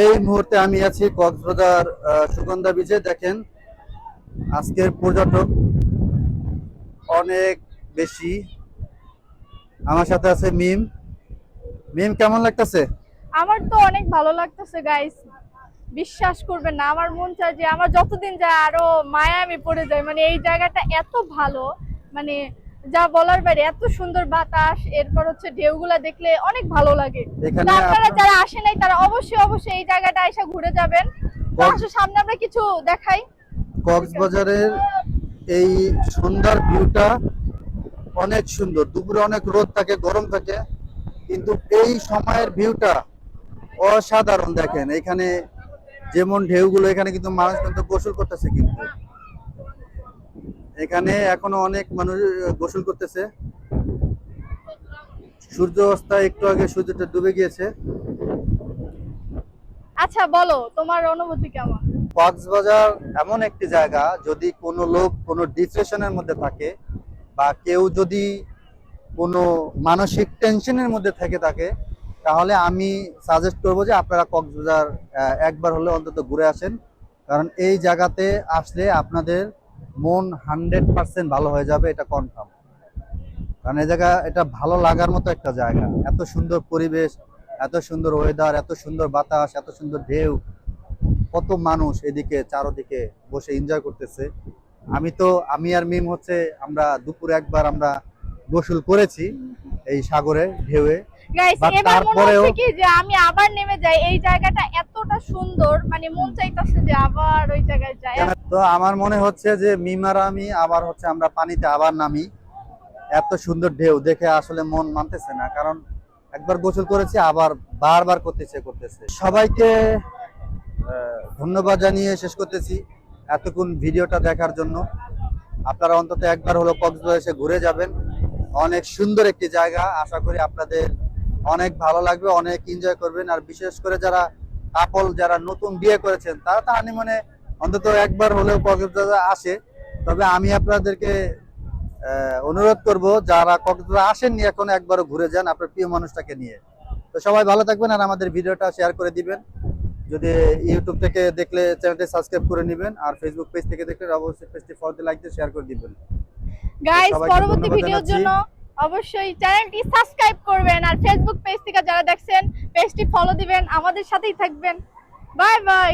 এই মুহূর্তে আমি আছি কক্সবাজার সুগন্ধা বিচে। দেখেন আজকের পর্যটক অনেক বেশি। আমার সাথে আছে মিম। মিম, কেমন লাগতেছে? আমার তো অনেক ভালো লাগতেছে গাইস। বিশ্বাস করবেন না, আমার মন চায় যে আমার যতদিন যায় আরো মায়া আমি পড়ে যাই। মানে এই জায়গাটা এত ভালো, মানে যা বলার বাইরে। এত সুন্দর বাতাস, এরপর হচ্ছে ঢেউগুলা দেখলে অনেক ভালো লাগে। তো এখানে আপনারা যারা আসে নাই তারা অবশ্যই অবশ্যই এই জায়গাটা এসে ঘুরে যাবেন। তো আসলে সামনে আমরা কিছু দেখাই। কক্সবাজারের এই সুন্দর ভিউটা অনেক সুন্দর। দুপুরে অনেক রোদ থাকে, গরম থাকে, কিন্তু এই সময়ের ভিউটা অসাধারণ। দেখেন এখানে যেমন ঢেউগুলো, এখানে কিন্তু মানুষ কিন্তু গোসল করতেছে। কিন্তু এখানে এখনো অনেক মানুষ গোসল করতেছে। সূর্য অস্ত একটু আগে সূর্যটা ডুবে গিয়েছে। আচ্ছা বলো, তোমার অনুভূতি কেমন? কক্সবাজার এমন একটি জায়গা, যদি কোনো লোক কোনো ডিপ্রেশনের মধ্যে থাকে বা কেউ যদি কোনো মানসিক টেনশনের মধ্যে থেকে থাকে, তাহলে আমি সাজেস্ট করবো যে আপনারা কক্সবাজার একবার হলে অন্তত ঘুরে আসেন। কারণ এই জায়গাতে আসলে আপনাদের মন 100% ভালো হয়ে যাবে, এটা কনফার্ম। কারণ এই জায়গা, এটা ভালো লাগার মতো একটা জায়গা। এত সুন্দর পরিবেশ, এত সুন্দর ওয়েদার, এত সুন্দর বাতাস, এত সুন্দর ঢেউ, কত মানুষ এদিকে চারদিকে বসে এনজয় করতেছে। আমি আর মিম হচ্ছে আমরা দুপুরে একবার আমরা গোসল করেছি এই সাগরে ঢেউয়ে। গাইস, বাট এবার মনে তারপরেও হচ্ছে কি যে আমি আবার নেমে যাই। এই জায়গাটা এতটা সুন্দর, মানে মন চাইতেছে যে আবার ওই জায়গায় যাই। তো আমার মনে হচ্ছে যে মিম আর আমি আবার হচ্ছে আমরা পানিতে আবার নামি। এত সুন্দর ঢেউ দেখে আসলে মন মানতেছে না, কারণ একবার গোসল করেছি, আবার বারবার করতেছে। সবাইকে ধন্যবাদ জানিয়ে শেষ করতেছি এতক্ষণ ভিডিওটা দেখার জন্য। আপনারা অন্তত একবার হলো কক্সবাজার এসে ঘুরে যাবেন। অনেক সুন্দর একটি জায়গা, আশা করি আপনাদের অনেক ভালো লাগবে, অনেক এনজয় করবেন। আর বিশেষ করে যারা কাপল, যারা নতুন বিয়ে করেছেন, তারা তো হানিমুনে অন্তত একবার হলেও কক্সবাজার আসে। তবে আমি আপনাদেরকে অনুরোধ করব, যারা কক্সবাজার আসেননি এখন, একবারও ঘুরে যান আপনার প্রিয় মানুষটাকে নিয়ে। তো সবাই ভালো থাকবেন, আর আমাদের ভিডিওটা শেয়ার করে দিবেন। যদি ইউটিউব থেকে দেখলে চ্যানেলটি সাবস্ক্রাইব করে নেবেন, আর ফেসবুক পেজ থেকে দেখলে অবশ্যই পেজটি ফলো দিয়ে লাইক দিয়ে শেয়ার করে দিবেন। গাইস, সবাইকে পরবর্তী ধন্যবাদ ভিডিওর জানাচ্ছি। জন্য অবশ্যই চ্যানেলটি সাবস্ক্রাইব করবেন, আর ফেসবুক পেজ থেকে যারা দেখছেন পেজটি ফলো দিবেন, আমাদের সাথেই থাকবেন। Bye bye.